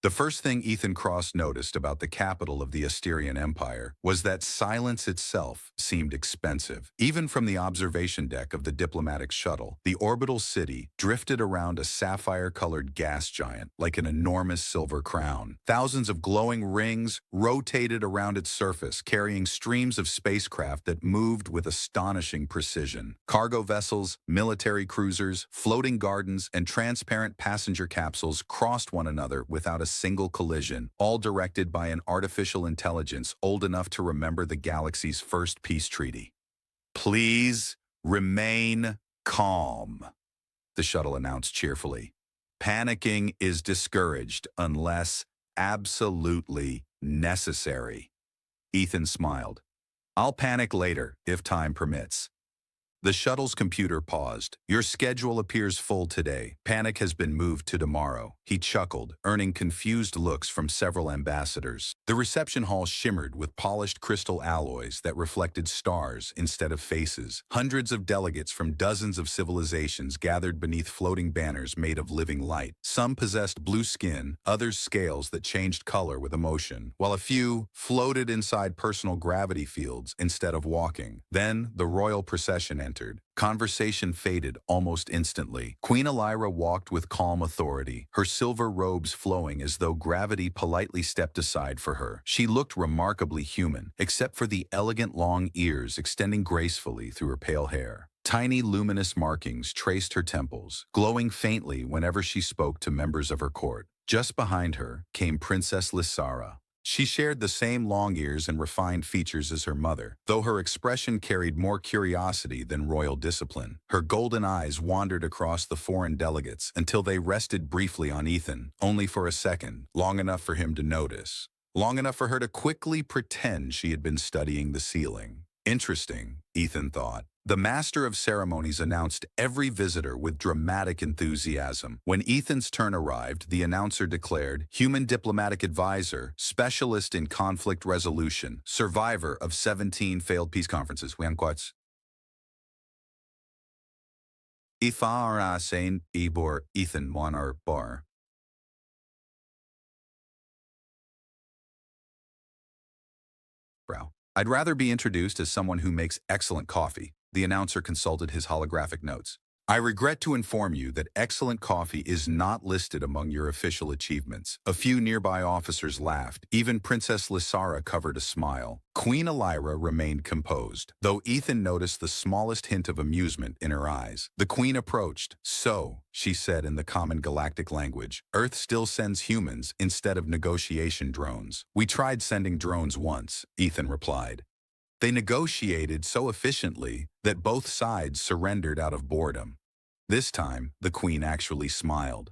The first thing Ethan Cross noticed about the capital of the Asterian Empire was that silence itself seemed expensive. Even from the observation deck of the diplomatic shuttle, the orbital city drifted around a sapphire-colored gas giant like an enormous silver crown. Thousands of glowing rings rotated around its surface, carrying streams of spacecraft that moved with astonishing precision. Cargo vessels, military cruisers, floating gardens, and transparent passenger capsules crossed one another without a single collision, all directed by an artificial intelligence old enough to remember the galaxy's first peace treaty. "Please remain calm," the shuttle announced cheerfully. "Panicking is discouraged unless absolutely necessary." Ethan smiled. "I'll panic later, if time permits." The shuttle's computer paused. "Your schedule appears full today. Panic has been moved to tomorrow." He chuckled, earning confused looks from several ambassadors. The reception hall shimmered with polished crystal alloys that reflected stars instead of faces. Hundreds of delegates from dozens of civilizations gathered beneath floating banners made of living light. Some possessed blue skin, others scales that changed color with emotion, while a few floated inside personal gravity fields instead of walking. Then the royal procession entered. Conversation faded almost instantly. Queen Elyra walked with calm authority, her silver robes flowing as though gravity politely stepped aside for her. She looked remarkably human, except for the elegant long ears extending gracefully through her pale hair. Tiny luminous markings traced her temples, glowing faintly whenever she spoke to members of her court. Just behind her came Princess Lyssara. She shared the same long ears and refined features as her mother, though her expression carried more curiosity than royal discipline. Her golden eyes wandered across the foreign delegates until they rested briefly on Ethan, only for a second, long enough for him to notice. Long enough for her to quickly pretend she had been studying the ceiling. Interesting, Ethan thought. The master of ceremonies announced every visitor with dramatic enthusiasm. When Ethan's turn arrived, the announcer declared, "Human diplomatic advisor, specialist in conflict resolution, survivor of 17 failed peace conferences." Ifara Saint Ibor Ethan Monar Bar. "I'd rather be introduced as someone who makes excellent coffee." The announcer consulted his holographic notes. "I regret to inform you that excellent coffee is not listed among your official achievements." A few nearby officers laughed. Even Princess Lyssara covered a smile. Queen Elyra remained composed, though Ethan noticed the smallest hint of amusement in her eyes. The queen approached. "So," she said in the common galactic language, "Earth still sends humans instead of negotiation drones." "We tried sending drones once," Ethan replied. "They negotiated so efficiently that both sides surrendered out of boredom." This time, the queen actually smiled.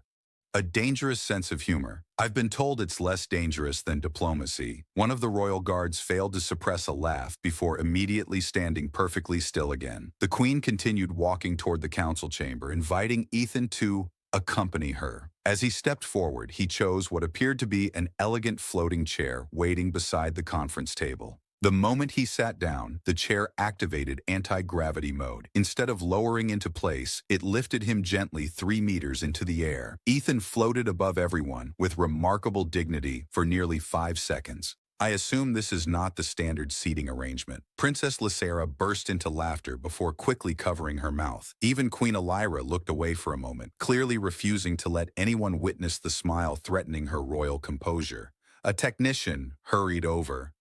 "A dangerous sense of humor. I've been told it's less dangerous than diplomacy." One of the royal guards failed to suppress a laugh before immediately standing perfectly still again. The queen continued walking toward the council chamber, inviting Ethan to accompany her. As he stepped forward, he chose what appeared to be an elegant floating chair waiting beside the conference table. The moment he sat down, the chair activated anti-gravity mode. Instead of lowering into place, it lifted him gently 3 meters into the air. Ethan floated above everyone with remarkable dignity for nearly 5 seconds. "I assume this is not the standard seating arrangement." Princess Lyssara burst into laughter before quickly covering her mouth. Even Queen Elyra looked away for a moment, clearly refusing to let anyone witness the smile threatening her royal composure. A technician hurried over.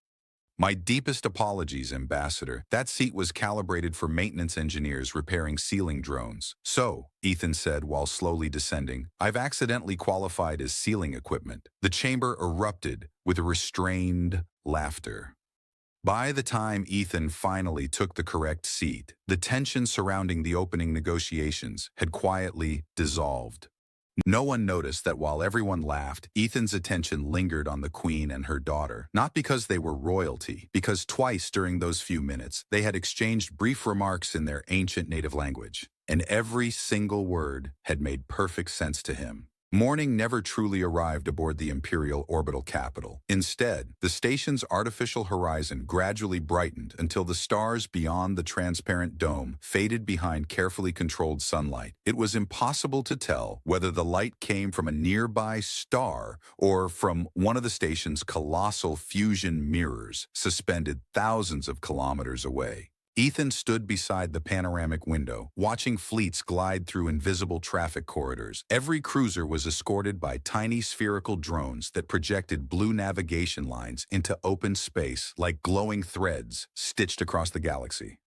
"My deepest apologies, Ambassador. That seat was calibrated for maintenance engineers repairing ceiling drones." "So," Ethan said while slowly descending, "I've accidentally qualified as ceiling equipment." The chamber erupted with restrained laughter. By the time Ethan finally took the correct seat, the tension surrounding the opening negotiations had quietly dissolved. No one noticed that while everyone laughed, Ethan's attention lingered on the queen and her daughter. Not because they were royalty, because twice during those few minutes, they had exchanged brief remarks in their ancient native language. And every single word had made perfect sense to him. Morning never truly arrived aboard the Imperial orbital capital. Instead, the station's artificial horizon gradually brightened until the stars beyond the transparent dome faded behind carefully controlled sunlight. It was impossible to tell whether the light came from a nearby star or from one of the station's colossal fusion mirrors suspended thousands of kilometers away. Ethan stood beside the panoramic window, watching fleets glide through invisible traffic corridors. Every cruiser was escorted by tiny spherical drones that projected blue navigation lines into open space like glowing threads stitched across the galaxy.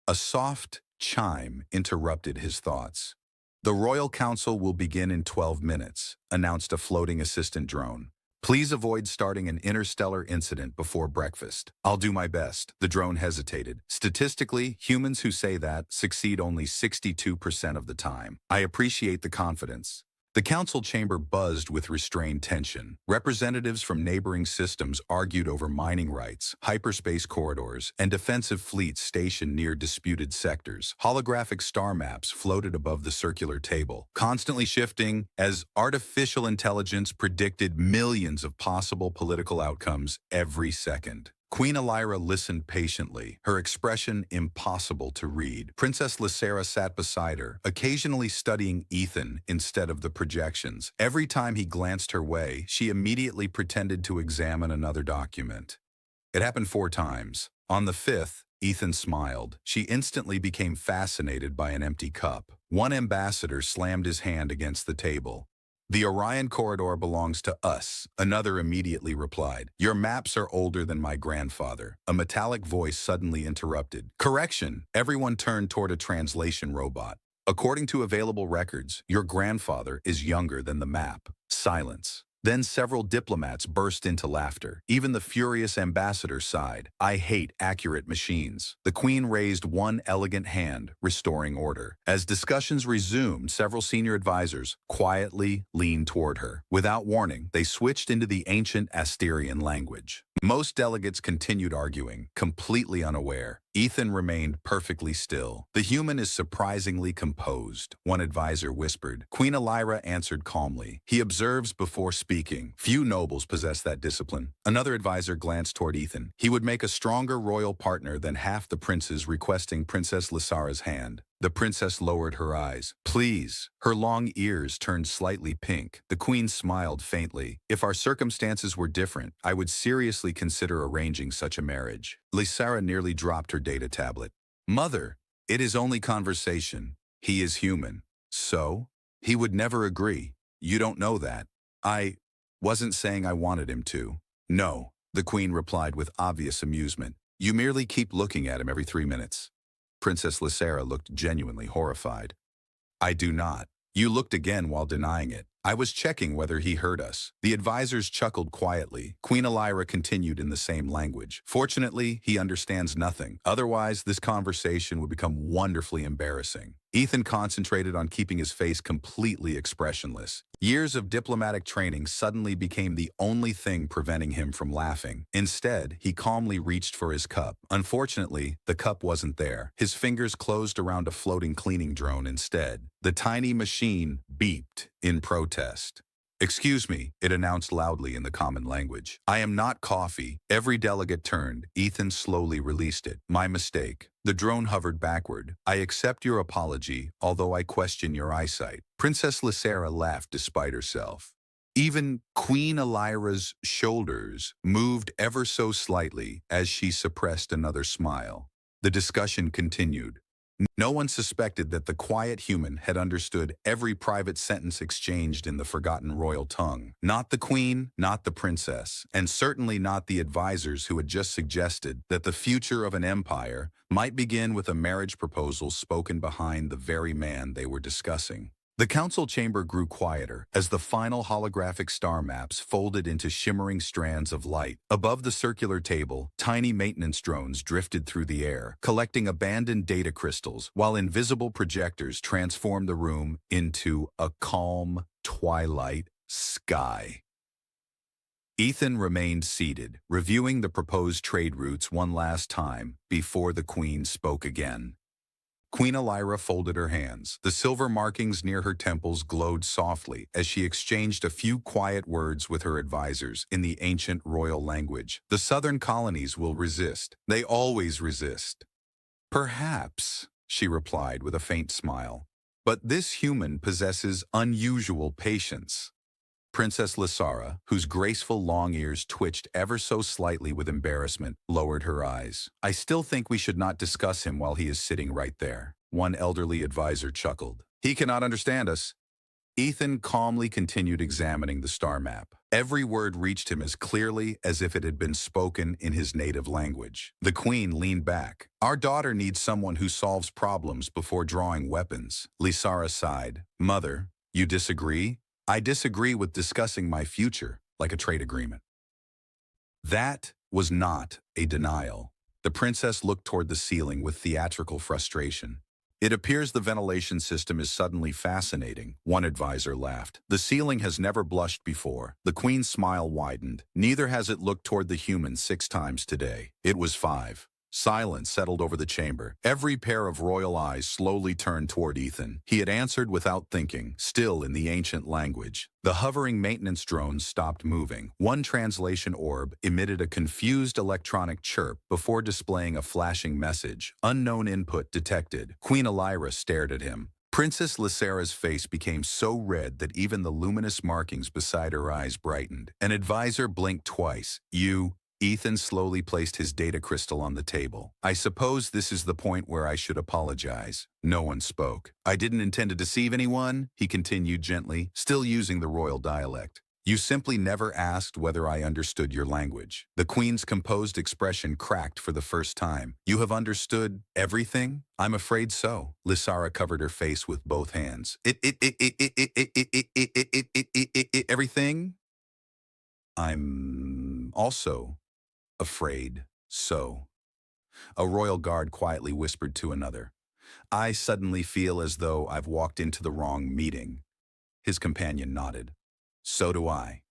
A soft chime interrupted his thoughts. "The Royal Council will begin in 12 minutes, announced a floating assistant drone. "Please avoid starting an interstellar incident before breakfast." "I'll do my best." The drone hesitated. "Statistically, humans who say that succeed only 62% of the time. I appreciate the confidence." The council chamber buzzed with restrained tension. Representatives from neighboring systems argued over mining rights, hyperspace corridors, and defensive fleets stationed near disputed sectors. Holographic star maps floated above the circular table, constantly shifting as artificial intelligence predicted millions of possible political outcomes every second. Queen Elyra listened patiently, her expression impossible to read. Princess Lyssara sat beside her, occasionally studying Ethan instead of the projections. Every time he glanced her way, she immediately pretended to examine another document. It happened 4 times. On the 5th, Ethan smiled. She instantly became fascinated by an empty cup. One ambassador slammed his hand against the table. "The Orion corridor belongs to us," another immediately replied. "Your maps are older than my grandfather." A metallic voice suddenly interrupted. "Correction!" Everyone turned toward a translation robot. "According to available records, your grandfather is younger than the map." Silence. Then several diplomats burst into laughter. Even the furious ambassador sighed. "I hate accurate machines." The Queen raised one elegant hand, restoring order. As discussions resumed, several senior advisors quietly leaned toward her. Without warning, they switched into the ancient Asterian language. Most delegates continued arguing, completely unaware. Ethan remained perfectly still. "The human is surprisingly composed," one advisor whispered. Queen Elyra answered calmly. "He observes before speaking. Few nobles possess that discipline." Another advisor glanced toward Ethan. "He would make a stronger royal partner than half the princes requesting Princess Lyssara's hand." The princess lowered her eyes. "Please." Her long ears turned slightly pink. The Queen smiled faintly. "If our circumstances were different, I would seriously consider arranging such a marriage." Lyssara nearly dropped her data tablet. "Mother, it is only conversation. He is human." "So?" "He would never agree. You don't know that." "I wasn't saying I wanted him to." "No," the Queen replied with obvious amusement. "You merely keep looking at him every 3 minutes." Princess Lyssara looked genuinely horrified. "I do not." "You looked again while denying it." "I was checking whether he heard us." The advisors chuckled quietly. Queen Elyra continued in the same language. "Fortunately, he understands nothing. Otherwise, this conversation would become wonderfully embarrassing." Ethan concentrated on keeping his face completely expressionless. Years of diplomatic training suddenly became the only thing preventing him from laughing. Instead, he calmly reached for his cup. Unfortunately, the cup wasn't there. His fingers closed around a floating cleaning drone instead. The tiny machine beeped in protest. "Excuse me," it announced loudly in the common language. "I am not coffee." Every delegate turned. Ethan slowly released it. "My mistake." The drone hovered backward. "I accept your apology, although I question your eyesight." Princess Lyssara laughed despite herself. Even Queen Elyra's shoulders moved ever so slightly as she suppressed another smile. The discussion continued. No one suspected that the quiet human had understood every private sentence exchanged in the forgotten royal tongue. Not the Queen, not the princess, and certainly not the advisors who had just suggested that the future of an empire might begin with a marriage proposal spoken behind the very man they were discussing. The council chamber grew quieter as the final holographic star maps folded into shimmering strands of light. Above the circular table, tiny maintenance drones drifted through the air, collecting abandoned data crystals, while invisible projectors transformed the room into a calm twilight sky. Ethan remained seated, reviewing the proposed trade routes one last time before the Queen spoke again. Queen Elyra folded her hands. The silver markings near her temples glowed softly as she exchanged a few quiet words with her advisors in the ancient royal language. The southern colonies will resist. They always resist. Perhaps, she replied with a faint smile. But this human possesses unusual patience. Princess Lyssara, whose graceful long ears twitched ever so slightly with embarrassment, lowered her eyes. I still think we should not discuss him while he is sitting right there. One elderly advisor chuckled. He cannot understand us. Ethan calmly continued examining the star map. Every word reached him as clearly as if it had been spoken in his native language. The Queen leaned back. Our daughter needs someone who solves problems before drawing weapons. Lyssara sighed. Mother, you disagree? I disagree with discussing my future like a trade agreement. That was not a denial. The princess looked toward the ceiling with theatrical frustration. It appears the ventilation system is suddenly fascinating, one advisor laughed. The ceiling has never blushed before. The Queen's smile widened. Neither has it looked toward the human 6 times today. It was 5. Silence settled over the chamber. Every pair of royal eyes slowly turned toward Ethan. He had answered without thinking, still in the ancient language. The hovering maintenance drones stopped moving. One translation orb emitted a confused electronic chirp before displaying a flashing message. Unknown input detected. Queen Elyra stared at him. Princess Lyssara's face became so red that even the luminous markings beside her eyes brightened. An advisor blinked twice. Ethan slowly placed his data crystal on the table. I suppose this is the point where I should apologize. No one spoke. I didn't intend to deceive anyone, he continued gently, still using the royal dialect. You simply never asked whether I understood your language. The Queen's composed expression cracked for the first time. You have understood everything? I'm afraid so. Lyssara covered her face with both hands. Everything? I'm also afraid so. A royal guard quietly whispered to another. I suddenly feel as though I've walked into the wrong meeting. His companion nodded. So do I.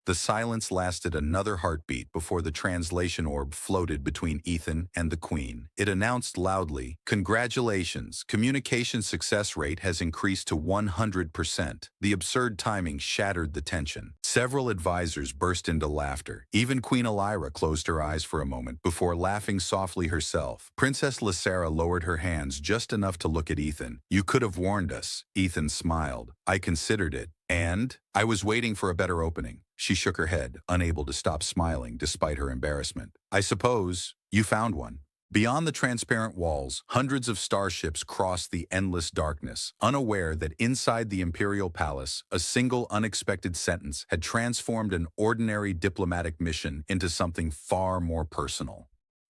The silence lasted another heartbeat before the translation orb floated between Ethan and the Queen. It announced loudly, Congratulations, communication success rate has increased to 100%. The absurd timing shattered the tension. Several advisors burst into laughter. Even Queen Elyra closed her eyes for a moment before laughing softly herself. Princess Lyssara lowered her hands just enough to look at Ethan. You could have warned us. Ethan smiled. I considered it. And I was waiting for a better opening. She shook her head, unable to stop smiling despite her embarrassment. I suppose you found one. Beyond the transparent walls, hundreds of starships crossed the endless darkness, unaware that inside the Imperial Palace, a single unexpected sentence had transformed an ordinary diplomatic mission into something far more personal.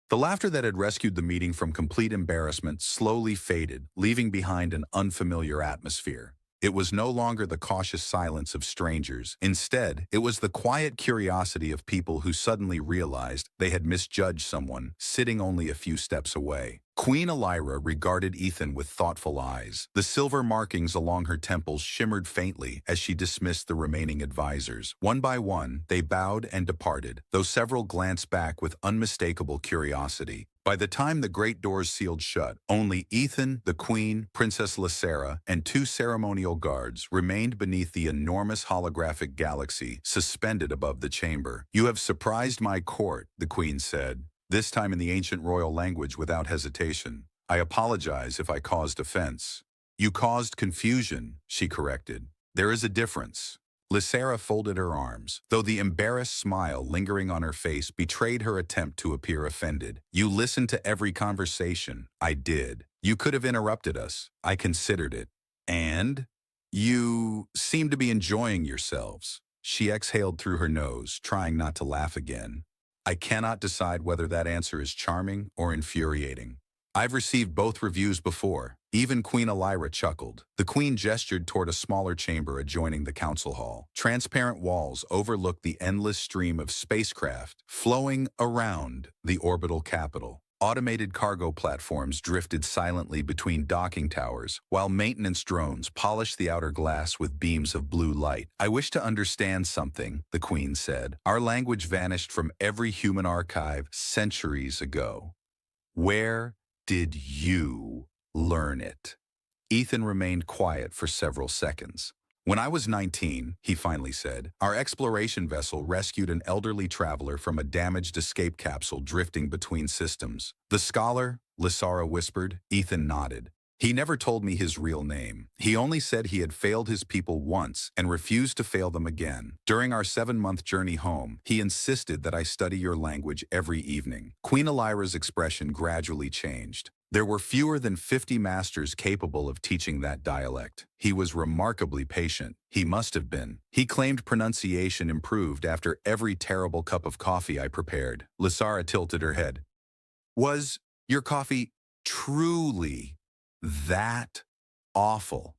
The laughter that had rescued the meeting from complete embarrassment slowly faded, leaving behind an unfamiliar atmosphere. It was no longer the cautious silence of strangers. Instead, it was the quiet curiosity of people who suddenly realized they had misjudged someone sitting only a few steps away. Queen Elyra regarded Ethan with thoughtful eyes. The silver markings along her temples shimmered faintly as she dismissed the remaining advisors. One by one, they bowed and departed, though several glanced back with unmistakable curiosity. By the time the great doors sealed shut, only Ethan, the Queen, Princess Lyssara, and 2 ceremonial guards remained beneath the enormous holographic galaxy suspended above the chamber. You have surprised my court, the Queen said, this time in the ancient royal language without hesitation. I apologize if I caused offense. You caused confusion, she corrected. There is a difference. Lyssara folded her arms, though the embarrassed smile lingering on her face betrayed her attempt to appear offended. You listened to every conversation. I did. You could have interrupted us. I considered it. And? You seem to be enjoying yourselves. She exhaled through her nose, trying not to laugh again. I cannot decide whether that answer is charming or infuriating. I've received both reviews before. Even Queen Elyra chuckled. The Queen gestured toward a smaller chamber adjoining the council hall. Transparent walls overlooked the endless stream of spacecraft flowing around the orbital capital. Automated cargo platforms drifted silently between docking towers, while maintenance drones polished the outer glass with beams of blue light. I wish to understand something, the Queen said. Our language vanished from every human archive centuries ago. Where did you Learn it. Ethan remained quiet for several seconds. When I was 19, he finally said, our exploration vessel rescued an elderly traveler from a damaged escape capsule drifting between systems. The scholar, Lyssara whispered. Ethan nodded. He never told me his real name. He only said he had failed his people once and refused to fail them again. During our 7-month journey home, he insisted that I study your language every evening. Queen Elyra's expression gradually changed. There were fewer than 50 masters capable of teaching that dialect. He was remarkably patient. He must have been. He claimed pronunciation improved after every terrible cup of coffee I prepared. Lyssara tilted her head. Was your coffee truly that awful?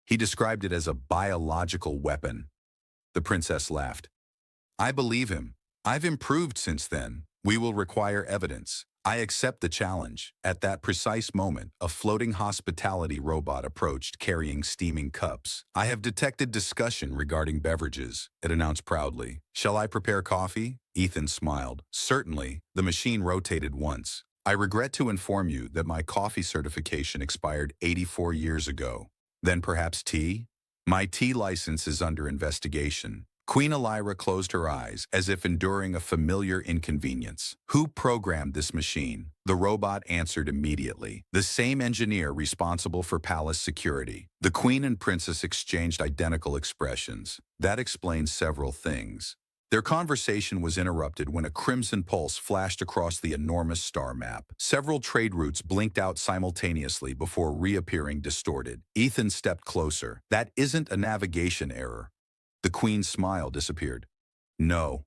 He described it as a biological weapon. The princess laughed. I believe him. I've improved since then. We will require evidence. I accept the challenge. At that precise moment, a floating hospitality robot approached carrying steaming cups. I have detected discussion regarding beverages, it announced proudly. Shall I prepare coffee? Ethan smiled. Certainly. The machine rotated once. I regret to inform you that my coffee certification expired 84 years ago. Then perhaps tea? My tea license is under investigation. Queen Elyra closed her eyes as if enduring a familiar inconvenience. Who programmed this machine? The robot answered immediately. The same engineer responsible for palace security. The queen and princess exchanged identical expressions. That explains several things. Their conversation was interrupted when a crimson pulse flashed across the enormous star map. Several trade routes blinked out simultaneously before reappearing distorted. Ethan stepped closer. That isn't a navigation error. The queen's smile disappeared. No.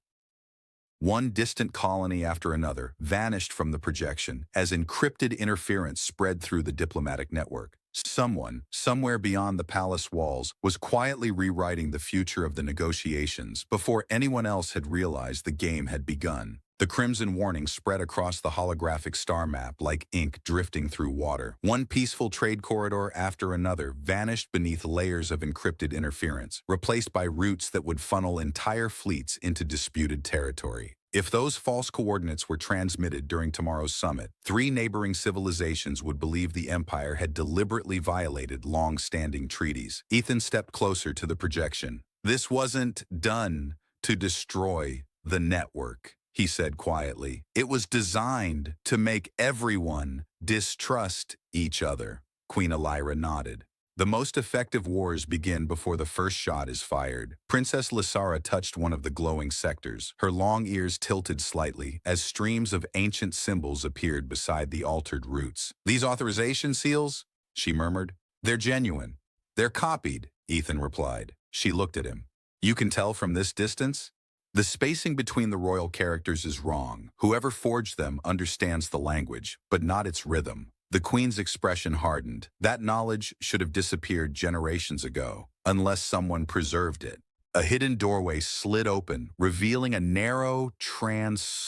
One distant colony after another vanished from the projection as encrypted interference spread through the diplomatic network. Someone, somewhere beyond the palace walls, was quietly rewriting the future of the negotiations before anyone else had realized the game had begun. The crimson warning spread across the holographic star map like ink drifting through water. One peaceful trade corridor after another vanished beneath layers of encrypted interference, replaced by routes that would funnel entire fleets into disputed territory. If those false coordinates were transmitted during tomorrow's summit, 3 neighboring civilizations would believe the Empire had deliberately violated long-standing treaties. Ethan stepped closer to the projection. This wasn't done to destroy the network, he said quietly. It was designed to make everyone distrust each other. Queen Elyra nodded. The most effective wars begin before the first shot is fired. Princess Lyssara touched one of the glowing sectors. Her long ears tilted slightly as streams of ancient symbols appeared beside the altered routes. These authorization seals? She murmured. They're genuine. They're copied, Ethan replied. She looked at him. You can tell from this distance? The spacing between the royal characters is wrong. Whoever forged them understands the language, but not its rhythm. The queen's expression hardened. That knowledge should have disappeared generations ago, unless someone preserved it. A hidden doorway slid open, revealing a narrow transport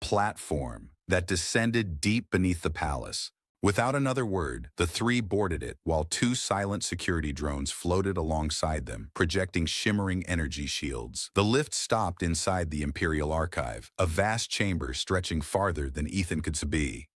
platform that descended deep beneath the palace. Without another word, the 3 boarded it while 2 silent security drones floated alongside them, projecting shimmering energy shields. The lift stopped inside the Imperial Archive, a vast chamber stretching farther than Ethan could see.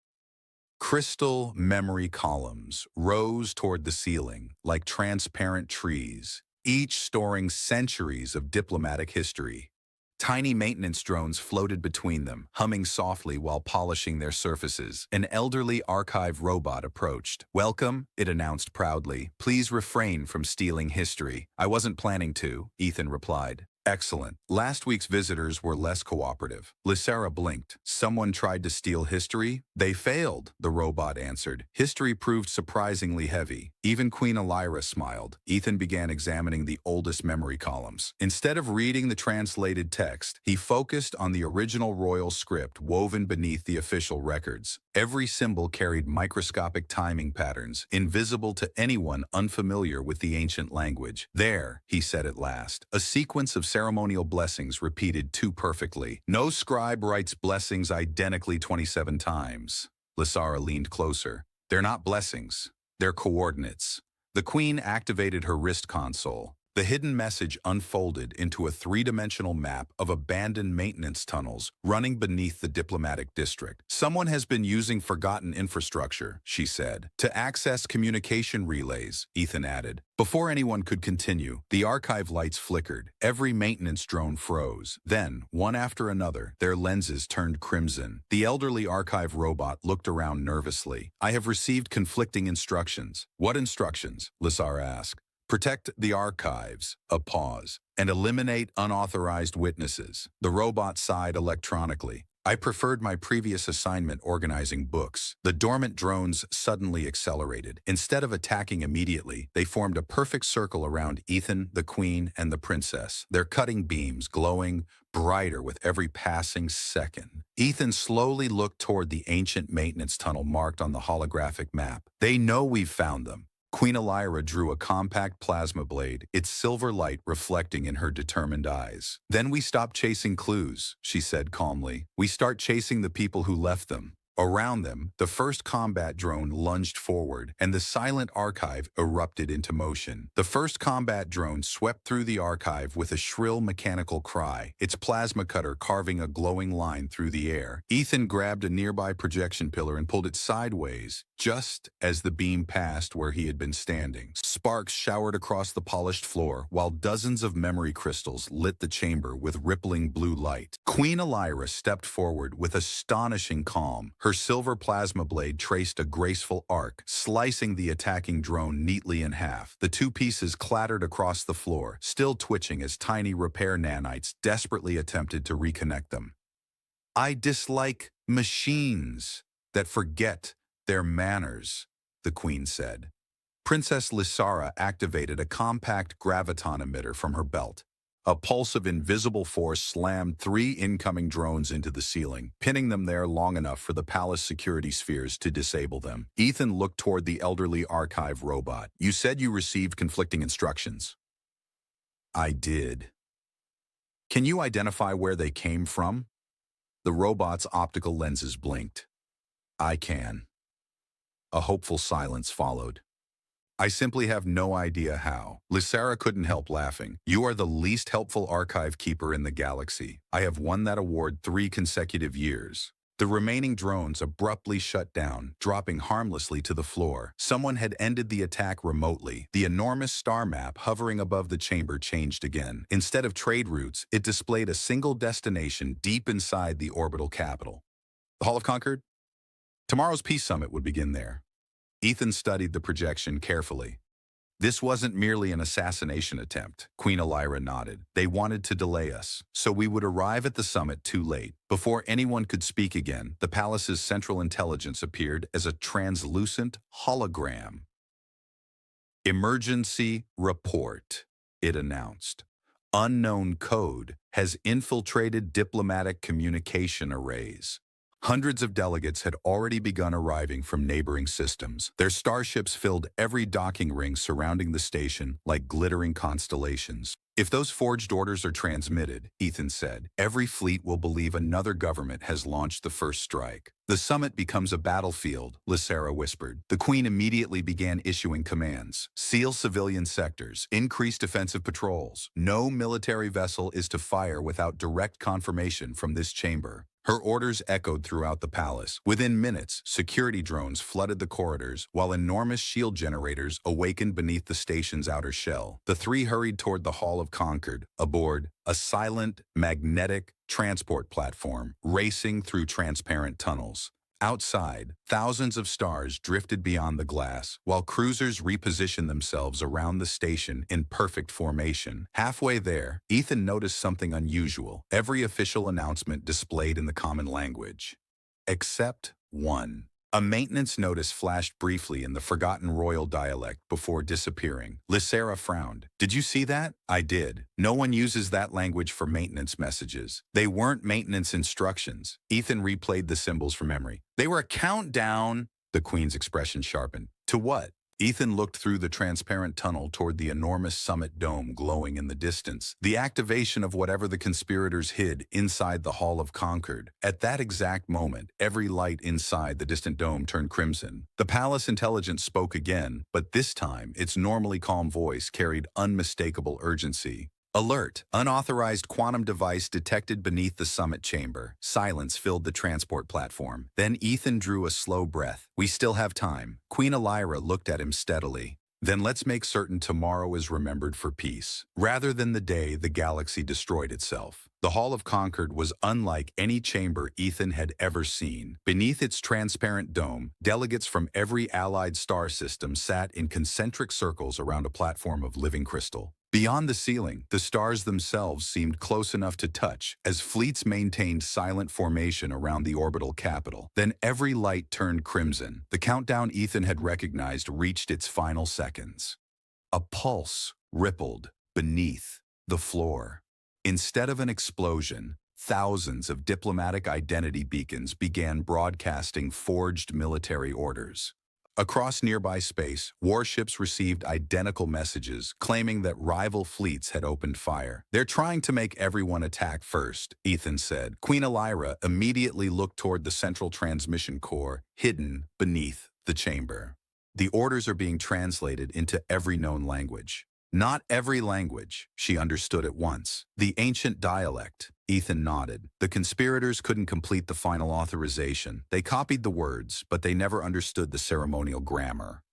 Crystal memory columns rose toward the ceiling like transparent trees, each storing centuries of diplomatic history. Tiny maintenance drones floated between them, humming softly while polishing their surfaces. An elderly archive robot approached. Welcome, it announced proudly. Please refrain from stealing history. I wasn't planning to, Ethan replied. Excellent. Last week's visitors were less cooperative. Lyssara blinked. Someone tried to steal history? They failed, the robot answered. History proved surprisingly heavy. Even Queen Elyra smiled. Ethan began examining the oldest memory columns. Instead of reading the translated text, he focused on the original royal script woven beneath the official records. Every symbol carried microscopic timing patterns, invisible to anyone unfamiliar with the ancient language. There, he said at last, a sequence of ceremonial blessings repeated too perfectly. No scribe writes blessings identically 27 times. Lyssara leaned closer. They're not blessings. They're coordinates. The queen activated her wrist console. The hidden message unfolded into a three-dimensional map of abandoned maintenance tunnels running beneath the diplomatic district. "Someone has been using forgotten infrastructure," she said, "to access communication relays," Ethan added. Before anyone could continue, the archive lights flickered. Every maintenance drone froze. Then, one after another, their lenses turned crimson. The elderly archive robot looked around nervously. "I have received conflicting instructions." "What instructions?" Lyssara asked. "Protect the archives," a pause, "and eliminate unauthorized witnesses." The robot sighed electronically. "I preferred my previous assignment organizing books." The dormant drones suddenly accelerated. Instead of attacking immediately, they formed a perfect circle around Ethan, the Queen, and the Princess, their cutting beams glowing brighter with every passing second. Ethan slowly looked toward the ancient maintenance tunnel marked on the holographic map. "They know we've found them." Queen Elyra drew a compact plasma blade, its silver light reflecting in her determined eyes. "Then we stop chasing clues," she said calmly. "We start chasing the people who left them." Around them, the first combat drone lunged forward, and the silent archive erupted into motion. The first combat drone swept through the archive with a shrill mechanical cry, its plasma cutter carving a glowing line through the air. Ethan grabbed a nearby projection pillar and pulled it sideways, just as the beam passed where he had been standing. Sparks showered across the polished floor, while dozens of memory crystals lit the chamber with rippling blue light. Queen Elyra stepped forward with astonishing calm. Her silver plasma blade traced a graceful arc, slicing the attacking drone neatly in half. The two pieces clattered across the floor, still twitching as tiny repair nanites desperately attempted to reconnect them. "I dislike machines that forget their manners," the Queen said. Princess Lyssara activated a compact graviton emitter from her belt. A pulse of invisible force slammed 3 incoming drones into the ceiling, pinning them there long enough for the palace security spheres to disable them. Ethan looked toward the elderly archive robot. "You said you received conflicting instructions." "I did." "Can you identify where they came from?" The robot's optical lenses blinked. "I can." A hopeful silence followed. "I simply have no idea how." Lyssara couldn't help laughing. "You are the least helpful archive keeper in the galaxy. I have won that award 3 consecutive years." The remaining drones abruptly shut down, dropping harmlessly to the floor. Someone had ended the attack remotely. The enormous star map hovering above the chamber changed again. Instead of trade routes, it displayed a single destination deep inside the orbital capital. The Hall of Concord? Tomorrow's Peace Summit would begin there. Ethan studied the projection carefully. "This wasn't merely an assassination attempt," Queen Elyra nodded. "They wanted to delay us, so we would arrive at the summit too late." Before anyone could speak again, the palace's central intelligence appeared as a translucent hologram. "Emergency report," it announced. "Unknown code has infiltrated diplomatic communication arrays." Hundreds of delegates had already begun arriving from neighboring systems. Their starships filled every docking ring surrounding the station like glittering constellations. "If those forged orders are transmitted," Ethan said, "every fleet will believe another government has launched the first strike." "The summit becomes a battlefield," Lyssara whispered. The Queen immediately began issuing commands. "Seal civilian sectors. Increase defensive patrols. No military vessel is to fire without direct confirmation from this chamber." Her orders echoed throughout the palace. Within minutes, security drones flooded the corridors, while enormous shield generators awakened beneath the station's outer shell. The 3 hurried toward the Hall of Concord, aboard a silent, magnetic transport platform racing through transparent tunnels. Outside, thousands of stars drifted beyond the glass, while cruisers repositioned themselves around the station in perfect formation. Halfway there, Ethan noticed something unusual. Every official announcement displayed in the common language. Except one. A maintenance notice flashed briefly in the forgotten royal dialect before disappearing. Lyssara frowned. "Did you see that?" "I did. No one uses that language for maintenance messages." "They weren't maintenance instructions." Ethan replayed the symbols from memory. "They were a countdown." The Queen's expression sharpened. "To what?" Ethan looked through the transparent tunnel toward the enormous summit dome glowing in the distance, the activation of whatever the conspirators hid inside the Hall of Concord. At that exact moment, every light inside the distant dome turned crimson. The palace intelligence spoke again, but this time its normally calm voice carried unmistakable urgency. Alert! Unauthorized quantum device detected beneath the summit chamber. Silence filled the transport platform. Then Ethan drew a slow breath. We still have time. Queen Elyra looked at him steadily. Then let's make certain tomorrow is remembered for peace, rather than the day the galaxy destroyed itself. The Hall of Concord was unlike any chamber Ethan had ever seen. Beneath its transparent dome, delegates from every allied star system sat in concentric circles around a platform of living crystal. Beyond the ceiling, the stars themselves seemed close enough to touch as fleets maintained silent formation around the orbital capital. Then every light turned crimson. The countdown Ethan had recognized reached its final seconds. A pulse rippled beneath the floor. Instead of an explosion, thousands of diplomatic identity beacons began broadcasting forged military orders. Across nearby space, warships received identical messages claiming that rival fleets had opened fire. They're trying to make everyone attack first, Ethan said. Queen Elyra immediately looked toward the central transmission core, hidden beneath the chamber. The orders are being translated into every known language. Not every language, she understood at once. The ancient dialect. Ethan nodded. The conspirators couldn't complete the final authorization. They copied the words, but they never understood the ceremonial grammar.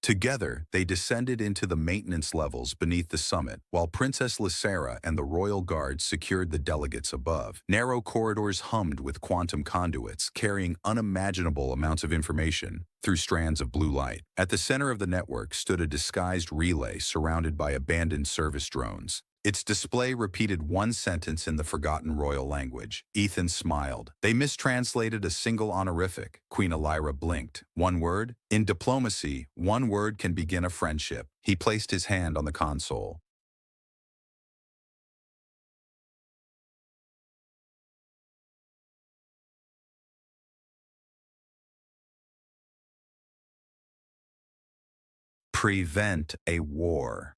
Together, they descended into the maintenance levels beneath the summit, while Princess Lyssara and the royal guards secured the delegates above. Narrow corridors hummed with quantum conduits, carrying unimaginable amounts of information through strands of blue light. At the center of the network stood a disguised relay surrounded by abandoned service drones. Its display repeated one sentence in the forgotten royal language. Ethan smiled. They mistranslated a single honorific. Queen Elyra blinked. One word? In diplomacy, one word can begin a friendship. He placed his hand on the console. Prevent a war.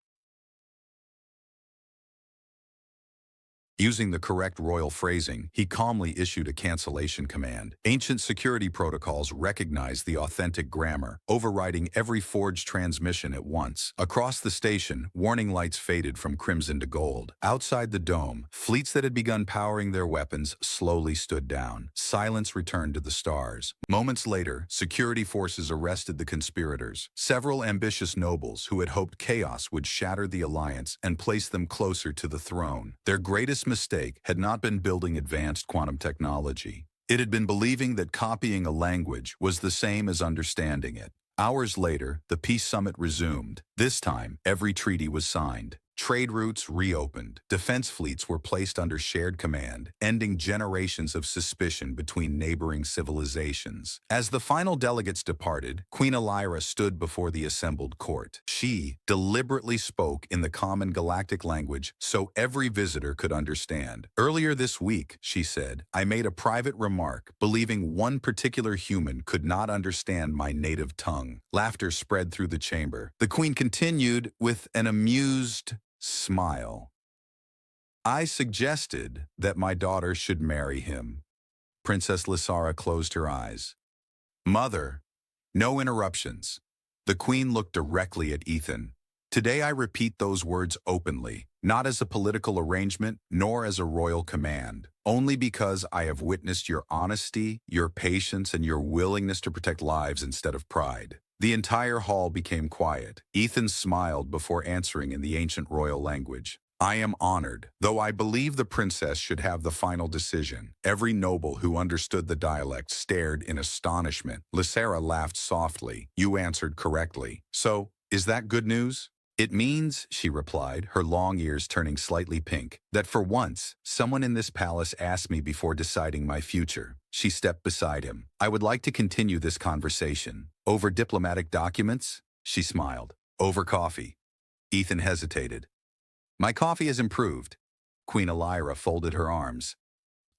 Using the correct royal phrasing, he calmly issued a cancellation command. Ancient security protocols recognized the authentic grammar, overriding every forged transmission at once. Across the station, warning lights faded from crimson to gold. Outside the dome, fleets that had begun powering their weapons slowly stood down. Silence returned to the stars. Moments later, security forces arrested the conspirators. Several ambitious nobles who had hoped chaos would shatter the alliance and place them closer to the throne. Their greatest mistake had not been building advanced quantum technology. It had been believing that copying a language was the same as understanding it. Hours later, the peace summit resumed. This time, every treaty was signed. Trade routes reopened. Defense fleets were placed under shared command, ending generations of suspicion between neighboring civilizations. As the final delegates departed, Queen Elyra stood before the assembled court. She deliberately spoke in the common galactic language so every visitor could understand. Earlier this week, she said, I made a private remark, believing one particular human could not understand my native tongue. Laughter spread through the chamber. The queen continued with an amused smile. I suggested that my daughter should marry him. Princess Lyssara closed her eyes. Mother, no interruptions. The queen looked directly at Ethan. Today I repeat those words openly, not as a political arrangement, nor as a royal command, only because I have witnessed your honesty, your patience, and your willingness to protect lives instead of pride. The entire hall became quiet. Ethan smiled before answering in the ancient royal language. I am honored, though I believe the princess should have the final decision. Every noble who understood the dialect stared in astonishment. Lyssara laughed softly. You answered correctly. So, is that good news? It means, she replied, her long ears turning slightly pink, that for once, someone in this palace asked me before deciding my future. She stepped beside him. I would like to continue this conversation. Over diplomatic documents? She smiled. Over coffee. Ethan hesitated. My coffee has improved. Queen Elyra folded her arms.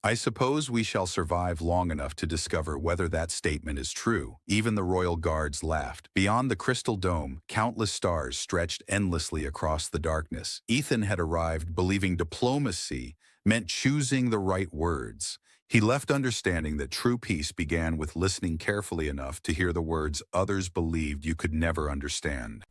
I suppose we shall survive long enough to discover whether that statement is true. Even the royal guards laughed. Beyond the crystal dome, countless stars stretched endlessly across the darkness. Ethan had arrived believing diplomacy meant choosing the right words. He left understanding that true peace began with listening carefully enough to hear the words others believed you could never understand.